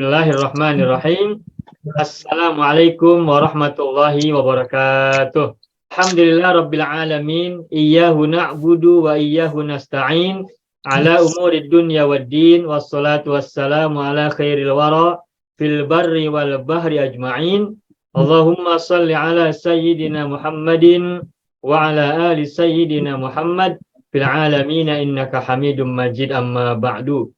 Bismillahirrahmanirrahim. Assalamualaikum warahmatullahi wabarakatuh. Alhamdulillah rabbil alamin. Iyyahu na'budu wa iyyahu nasta'in. Ala umurid dunya waddin. Wassalatu wassalamu ala khairil wara fil barri wal bahri ajma'in. Allahumma salli ala sayyidina Muhammadin wa ala ali sayyidina Muhammad fil alamina innaka hamidum majid, amma ba'du.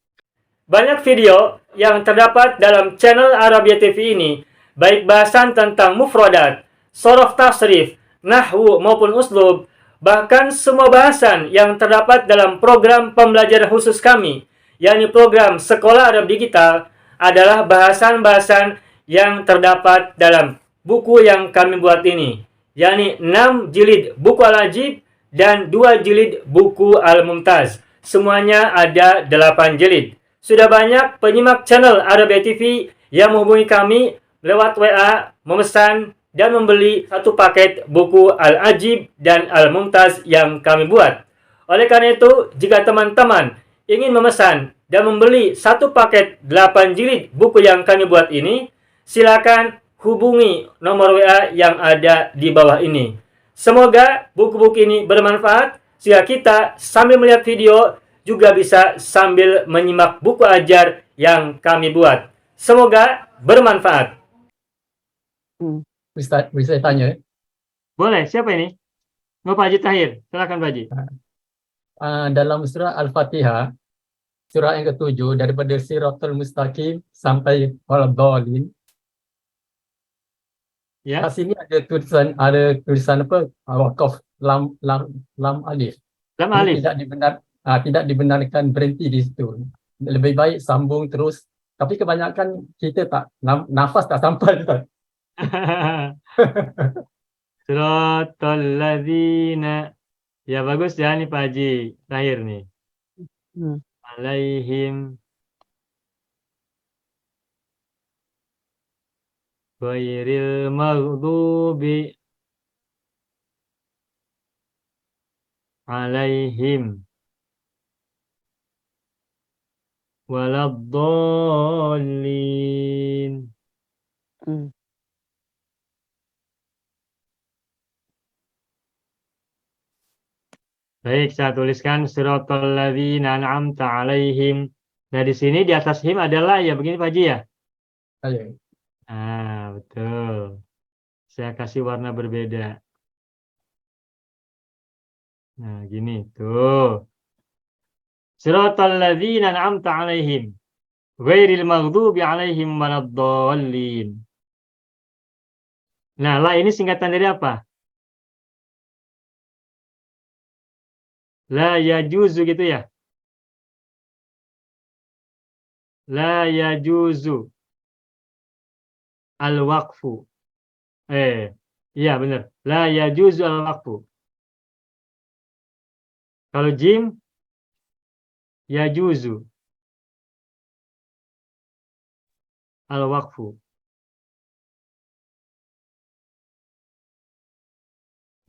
Banyak video yang terdapat dalam channel Arabia TV ini, baik bahasan tentang mufradat, sorof tasrif, nahwu maupun uslub, bahkan semua bahasan yang terdapat dalam program pembelajaran khusus kami, yakni program Sekolah Arab Digital, adalah bahasan-bahasan yang terdapat dalam buku yang kami buat ini, yakni 6 jilid buku Al-Ajib dan 2 jilid buku Al-Mumtaz. Semuanya ada 8 jilid. Sudah banyak penyimak channel Arabia TV yang menghubungi kami lewat WA, memesan dan membeli satu paket buku Al-Ajib dan Al-Mumtaz yang kami buat. Oleh karena itu, jika teman-teman ingin memesan dan membeli satu paket 8 jilid buku yang kami buat ini, silakan hubungi nomor WA yang ada di bawah ini. Semoga buku-buku ini bermanfaat sehingga kita sambil melihat video juga bisa sambil menyimak buku ajar yang kami buat. Semoga bermanfaat. Bisa tanya? Boleh, siapa ini? Oh, Pak Haji Tahir. Silakan Pak Haji. Dalam surah Al-Fatihah, surah yang ke-7, daripada Siratal Mustaqim sampai Waladhdallin. Ya. Kat sini ada tulisan apa? Waqaf lam alif. Lam Ini alif. tidak dibenarkan berhenti di situ. Lebih baik sambung terus. Tapi kebanyakan kita nafas tak sampai. Siratal ladzina. Ya bagus ya nih Pak Haji Tahir nih. Alaihim ghairil maghdubi alaihim waladdallin. Baik, saya tuliskan siratal ladzina an'amta alaihim. Nah, di sini di atas him adalah ya begini Pak Haji ya. Ayo. Betul. Saya kasih warna berbeda. Nah, gini tuh. Siratal ladzina an'amta alaihim ghairil maghdubi alaihim waladdallin. Nah, la ini singkatan dari apa? La yajuzu gitu ya. La yajuzu al-waqfu. Iya benar. La yajuzu al-waqfu. Kalau jim yajuzu al-waqfu.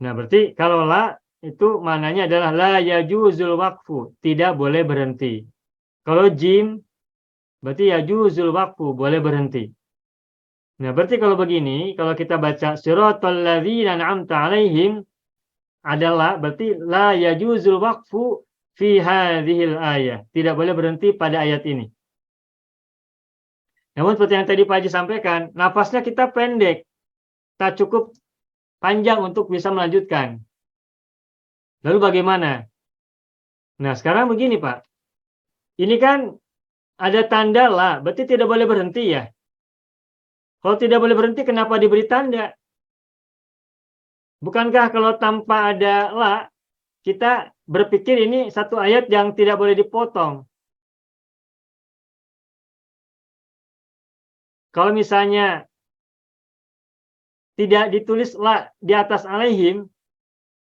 Nah, berarti kalau la itu maknanya adalah la yajuzul waqfu, tidak boleh berhenti. Kalau jim berarti yajuzul waqfu, boleh berhenti. Nah, berarti kalau begini, kalau kita baca siratal ladzina an'amta alaihim adalah berarti la yajuzul waqfu fi hadhil ayah. Tidak boleh berhenti pada ayat ini. Namun seperti yang tadi Pak Haji sampaikan, nafasnya kita pendek. Tak cukup panjang untuk bisa melanjutkan. Lalu bagaimana? Nah, sekarang begini Pak. Ini kan ada tanda la, berarti tidak boleh berhenti ya. Kalau tidak boleh berhenti, kenapa diberi tanda? Bukankah kalau tanpa ada la, kita berpikir ini satu ayat yang tidak boleh dipotong. Kalau misalnya tidak ditulis la di atas alaihim,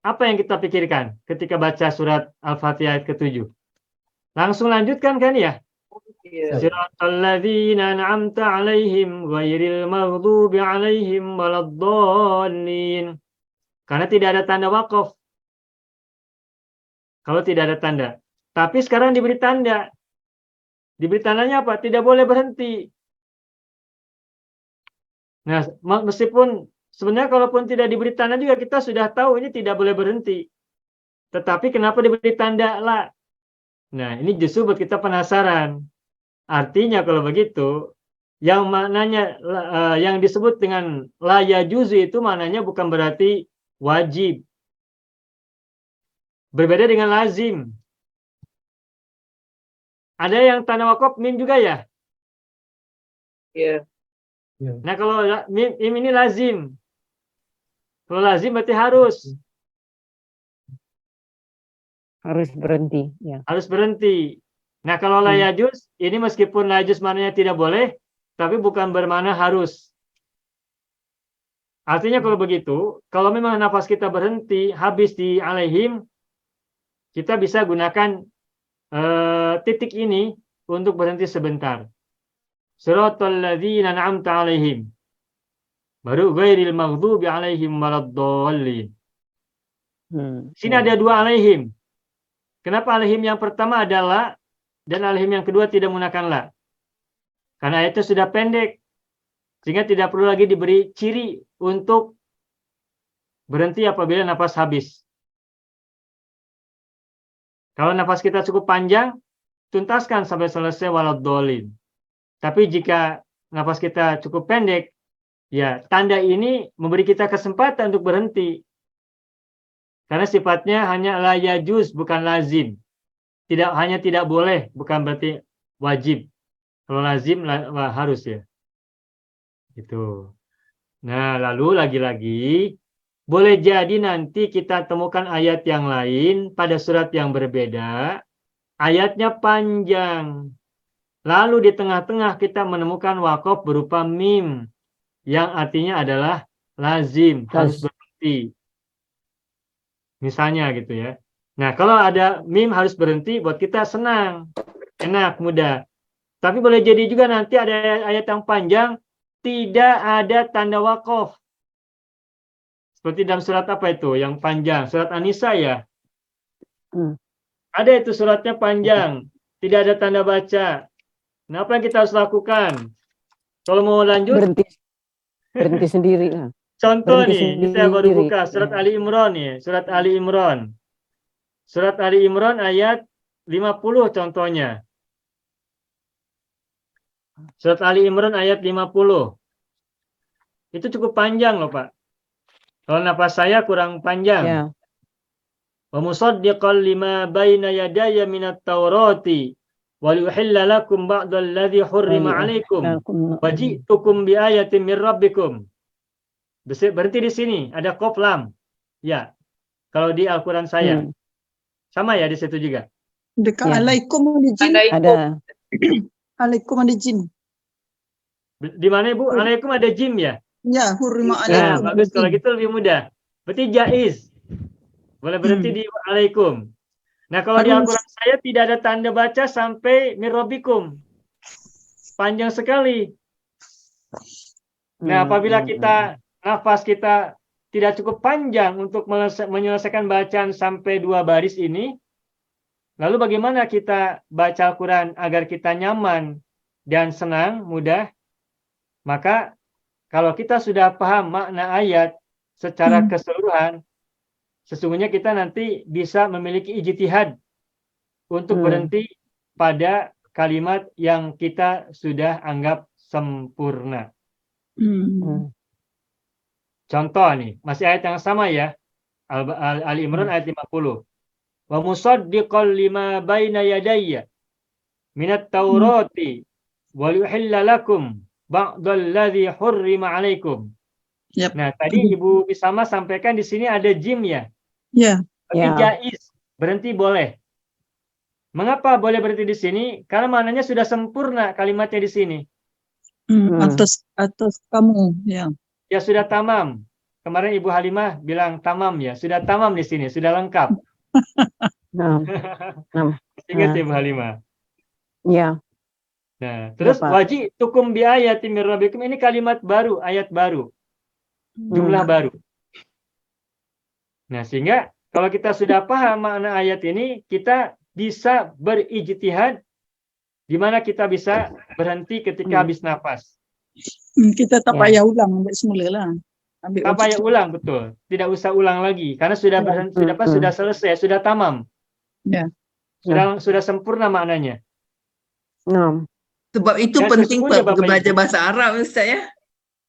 apa yang kita pikirkan ketika baca surat Al-Fatihah ayat ke-7? Langsung lanjutkan kan ya? Siratal ladzina an'amta alaihim ghairil maghdubi alaihim waladdallin. Karena tidak ada tanda waqaf. Kalau tidak ada tanda. Tapi sekarang diberi tanda. Diberi tandanya apa? Tidak boleh berhenti. Nah, meskipun sebenarnya kalaupun tidak diberi tanda juga kita sudah tahu ini tidak boleh berhenti. Tetapi kenapa diberi tanda la? Nah, ini justru buat kita penasaran. Artinya kalau begitu, yang maknanya yang disebut dengan la yajuzu itu maknanya bukan berarti wajib. Berbeda dengan lazim. Ada yang tanda wakaf mim juga ya? Iya. Nah, kalau mim ini lazim. Kalau lazim berarti harus. Harus berhenti. Ya. Harus berhenti. Nah, kalau la yajuz, ini meskipun la yajuz maknanya tidak boleh, tapi bukan bermakna harus. Artinya kalau begitu, kalau memang nafas kita berhenti, habis di alaihim, kita bisa gunakan titik ini untuk berhenti sebentar. Siratal ladzina an'amta alaihim. Baru ghairil maghdubi alaihim waladdallin. Sini ada dua alaihim. Kenapa alaihim yang pertama adalah dan alaihim yang kedua tidak menggunakan la? Karena ayatnya sudah pendek. Sehingga tidak perlu lagi diberi ciri untuk berhenti apabila nafas habis. Kalau nafas kita cukup panjang, tuntaskan sampai selesai waladdallin. Tapi jika nafas kita cukup pendek, ya tanda ini memberi kita kesempatan untuk berhenti. Karena sifatnya hanya la yajuz, bukan lazim. Hanya tidak boleh, bukan berarti wajib. Kalau lazim harus ya. Itu. Nah, lalu lagi-lagi boleh jadi nanti kita temukan ayat yang lain pada surat yang berbeda. Ayatnya panjang. Lalu di tengah-tengah kita menemukan wakaf berupa mim yang artinya adalah lazim, harus berhenti. Misalnya gitu ya. Nah, kalau ada mim harus berhenti buat kita senang, enak, mudah. Tapi boleh jadi juga nanti ada ayat yang panjang tidak ada tanda wakaf. Seperti dalam surat apa itu yang panjang? Surat An-Nisa ya. Ada itu suratnya panjang, tidak ada tanda baca. Nah, apa yang kita harus lakukan? Kalau mau lanjut, berhenti sendiri. Contoh Berhenti nih, kita baru sendiri. buka surat Ali Imran nih, surat Ali Imran. Surat Ali Imran ayat 50 contohnya. Surat Ali Imran ayat 50. Itu cukup panjang loh, Pak. Kalau nafas saya kurang panjang. Ya. Wa musaddiqan lima baina yadayya minat Taurati wa liyuhilla lakum ba'dal ladzi hurrima 'alaikum wa ji'tukum bi ayatin mir rabbikum. Berhenti di sini, ada qaf lam. Ya. Kalau di Al-Qur'an saya. Sama ya di situ juga. Dekat alaikum ada jin. Ada. Alaikum ada jin. Di mana Ibu? Alaikum ada jim ya? Ya, hurma Ya, alaikum. bagus kalau gitu lebih mudah. Berarti jaiz. Boleh berhenti di alaikum. Nah, kalau di Al-Qur'an saya tidak ada tanda baca sampai mirrobikum. Panjang sekali. Nah, apabila kita nafas kita tidak cukup panjang untuk menyelesaikan bacaan sampai 2 baris ini, lalu bagaimana kita baca Al-Quran agar kita nyaman dan senang, mudah? Maka kalau kita sudah paham makna ayat secara keseluruhan, sesungguhnya kita nanti bisa memiliki ijtihad untuk berhenti pada kalimat yang kita sudah anggap sempurna. Contoh nih, masih ayat yang sama ya. Ali Imran ayat 50. Wa musaddiqal lima baina yadayya minat Taurati wa liyuhilla lakum ba'dal ladzi hurrima 'alaikum. Yep. Nah, tadi Ibu Bisama sampaikan di sini ada jim ya. Ya. Tapi jaiz, berhenti boleh. Mengapa boleh berhenti di sini? Karena maknanya sudah sempurna kalimatnya di sini. Atas kamu, ya. Ya sudah tamam. Kemarin Ibu Halimah bilang tamam ya. Sudah tamam di sini, sudah lengkap. Ingat Ibu Halimah. Ya. Nah, terus wajib tukum bi ayatin mir rabbikum, ini kalimat baru, ayat baru. Jumlah baru. Nah, sehingga kalau kita sudah paham makna ayat ini, kita bisa berijtihad di mana kita bisa berhenti ketika habis nafas. Kita tak Ya. payah ulang, ambil semula lah. Ambil Tak waktu payah ulang, betul. Tidak usah ulang lagi karena sudah Ya. berhenti, sudah apa? Sudah selesai, sudah tamam. Ya. Sudah sempurna maknanya. Nah. Sebab itu Dan penting sesungguhnya Bapak belajar Ibu. bahasa Arab Ustaz ya.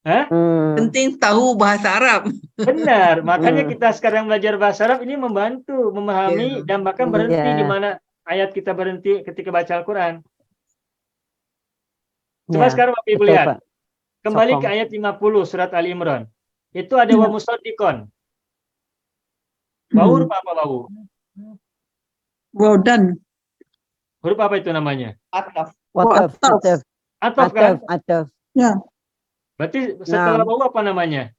Hah? Penting tahu bahasa Arab. Benar, makanya kita sekarang belajar bahasa Arab ini membantu memahami Ya. dan bahkan berhenti Ya. di mana ayat kita berhenti ketika baca Al-Quran. Coba Ya. sekarang Bapak Ibu Betul, lihat. Pak. Kembali Sokong. ke ayat 50 surat Ali Imran. Itu ada wa musaddiqon. Wau huruf apa wau? Wow, dan Huruf apa itu namanya? Ataf. Wataf, ataf. ataf, Atof kan? ataf. Ya. Berarti setelah Nah. wau apa namanya?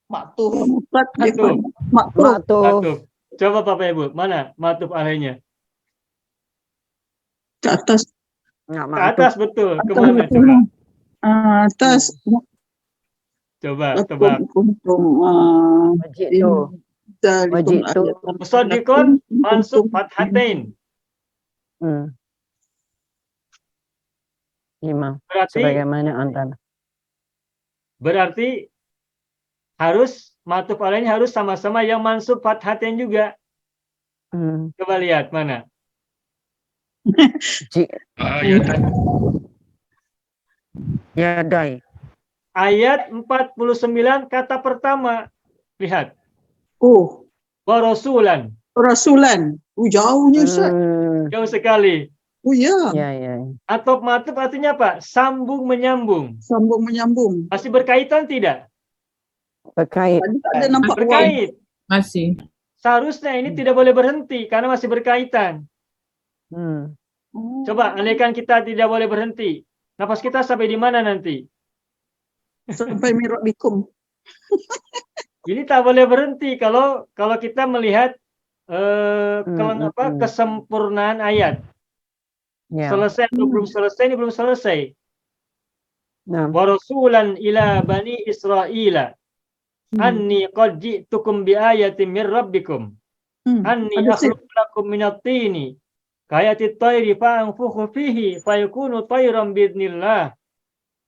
Maktuf. Mufrad, Matuf. maktuf. Maktuf. Matuf. Coba Bapak Ibu, mana matuf alainya? Ke atas. Nggak Ke maktuf. atas betul. Kemana coba? Atas. Coba tebak. Wajib tu. Wajib tu. Musaddiqon mansub fathatain. Hmm. 5. Berarti Sebagaimana antara. berarti harus matuf alainya harus sama-sama yang mansub fathatain juga. Coba lihat mana? Ya, dai. Ayat 49 kata pertama. Lihat. Oh, Wa rasulan. Rasulan. Oh, jauhnya Ustaz. Jauh sekali. Oh ya, Ya, ya. Atau matuf artinya apa? Sambung menyambung. sambung menyambung. Masih berkaitan tidak? Berkait. Tadi tak ada nampak wow. Berkait. Masih. Seharusnya ini tidak boleh berhenti karena masih berkaitan. Oh. Coba andaikan kita tidak boleh berhenti. Nafas kita sampai di mana nanti? Sampai mirabikum. Ini tak boleh berhenti kalau kita melihat kesempurnaan ayat. Ya. Selesai atau belum selesai, ini belum selesai. Nah. Wa rasulan ila bani Israila anni qad ji'tukum bi ayatin min rabbikum anni akhluqu lakum minat tini kayatit tayri fa'anfukhu fihi fayakunu tayran biidznillah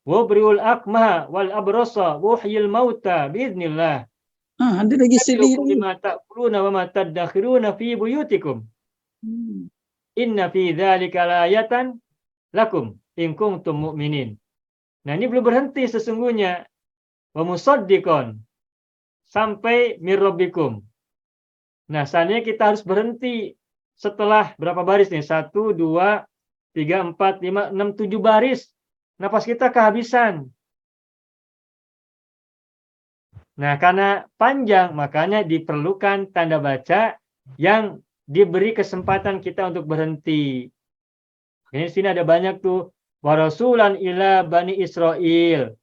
wa briul akmaha wal abrasa wa uhyil mauta biidznillah. Ada lagi sendiri. Bima ta'kuluna wa ma tadakhiruna fi buyutikum. Inna fi dzalika laayatan lakum in kuntum mu'minin. Nah, ini belum berhenti sesungguhnya. Wa musaddiqon sampai mir rabbikum. Nah, seandainya kita harus berhenti setelah berapa baris nih? 1 2 3 4 5 6 7 baris. Nafas kita kehabisan. Nah, karena panjang makanya diperlukan tanda baca yang diberi kesempatan kita untuk berhenti. Ini sini ada banyak tuh wa rasulan ila bani Israil.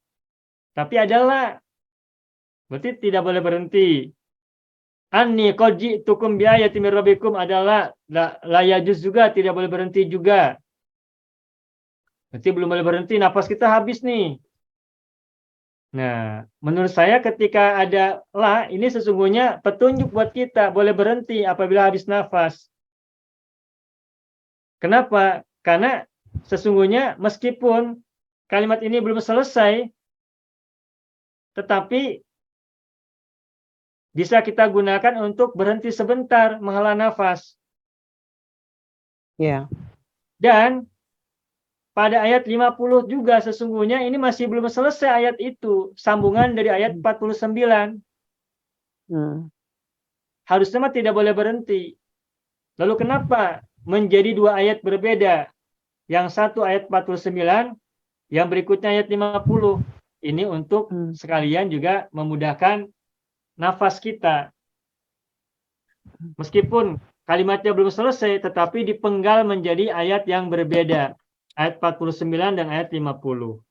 Tapi adalah berarti tidak boleh berhenti. Anni qad ji'tukum bi ayatin min rabbikum adalah la yajuz juga, tidak boleh berhenti juga. Berarti belum boleh berhenti, nafas kita habis nih. Nah, menurut saya ketika ada la, ini sesungguhnya petunjuk buat kita boleh berhenti apabila habis nafas. Kenapa? Karena sesungguhnya meskipun kalimat ini belum selesai, tetapi bisa kita gunakan untuk berhenti sebentar, menghela nafas. Ya. Dan pada ayat 50 juga sesungguhnya ini masih belum selesai ayat itu. Sambungan dari ayat 49. Harusnya mah tidak boleh berhenti. Lalu kenapa menjadi dua ayat berbeda? Yang satu ayat 49, yang berikutnya ayat 50. Ini untuk sekalian juga memudahkan nafas kita. Meskipun kalimatnya belum selesai, tetapi dipenggal menjadi ayat yang berbeda. Ayat 49 dan ayat 50.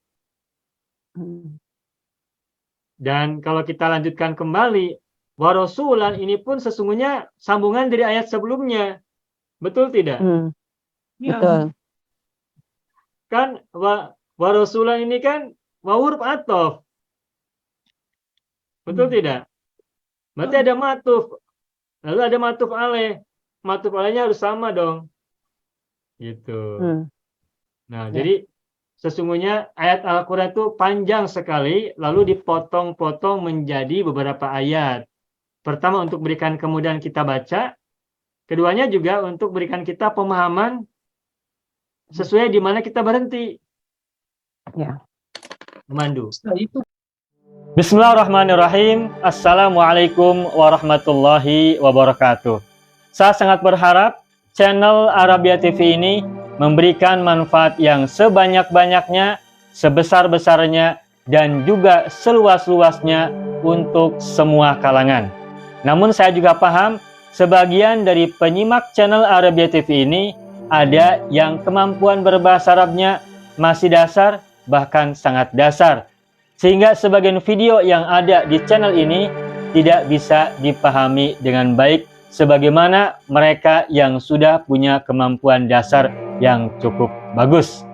Dan kalau kita lanjutkan kembali, wa rasulan ini pun sesungguhnya sambungan dari ayat sebelumnya. Betul tidak? Betul. Kan wa rasulan ini kan wa huruf ataf. Betul tidak? Berarti ada matuf. Lalu ada matuf alaih. Matuf alaihnya harus sama dong. Gitu. Nah, jadi sesungguhnya ayat Al-Quran itu panjang sekali, lalu dipotong-potong menjadi beberapa ayat. Pertama untuk berikan kemudahan kita baca, keduanya juga untuk berikan kita pemahaman sesuai di mana kita berhenti. Ya. Memandu. Setelah itu Bismillahirrahmanirrahim. Assalamualaikum warahmatullahi wabarakatuh. Saya sangat berharap channel Arabia TV ini memberikan manfaat yang sebanyak-banyaknya, sebesar-besarnya, dan juga seluas-luasnya untuk semua kalangan. Namun saya juga paham, sebagian dari penyimak channel Arabia TV ini ada yang kemampuan berbahasa Arabnya masih dasar, bahkan sangat dasar. Sehingga sebagian video yang ada di channel ini tidak bisa dipahami dengan baik sebagaimana mereka yang sudah punya kemampuan dasar yang cukup bagus.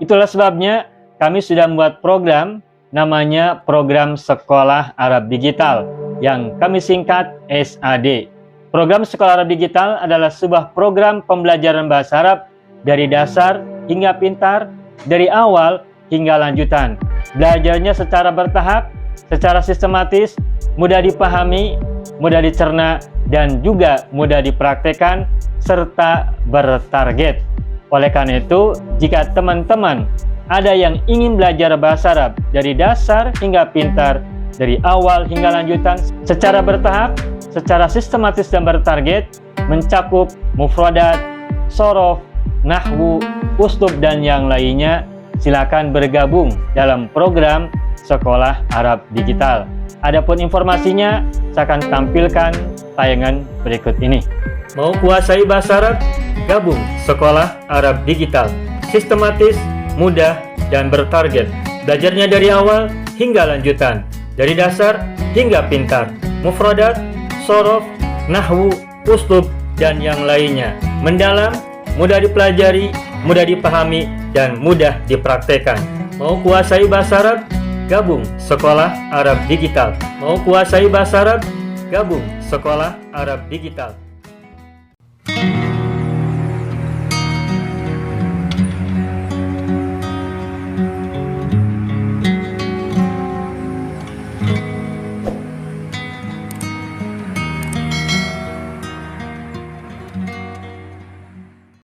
Itulah sebabnya kami sudah membuat program namanya Program Sekolah Arab Digital yang kami singkat SAD. Program Sekolah Arab Digital adalah sebuah program pembelajaran bahasa Arab dari dasar hingga pintar, dari awal hingga lanjutan. Belajarnya secara bertahap, secara sistematis, mudah dipahami, mudah dicerna, dan juga mudah dipraktekkan, serta bertarget. Oleh karena itu, jika teman-teman ada yang ingin belajar bahasa Arab dari dasar hingga pintar, dari awal hingga lanjutan, secara bertahap, secara sistematis dan bertarget, mencakup mufradat, sorof, nahwu, uslub, dan yang lainnya, silakan bergabung dalam program Sekolah Arab Digital. Adapun informasinya, saya akan tampilkan tayangan berikut ini. Mau kuasai bahasa Arab? Gabung Sekolah Arab Digital. Sistematis, mudah, dan bertarget. Belajarnya dari awal hingga lanjutan, dari dasar hingga pintar, mufradat, sorof, nahwu, uslub, dan yang lainnya. Mendalam, mudah dipelajari, mudah dipahami, dan mudah dipraktekkan. Mau kuasai bahasa Arab? Gabung Sekolah Arab Digital. Mau kuasai bahasa Arab? Gabung Sekolah Arab Digital.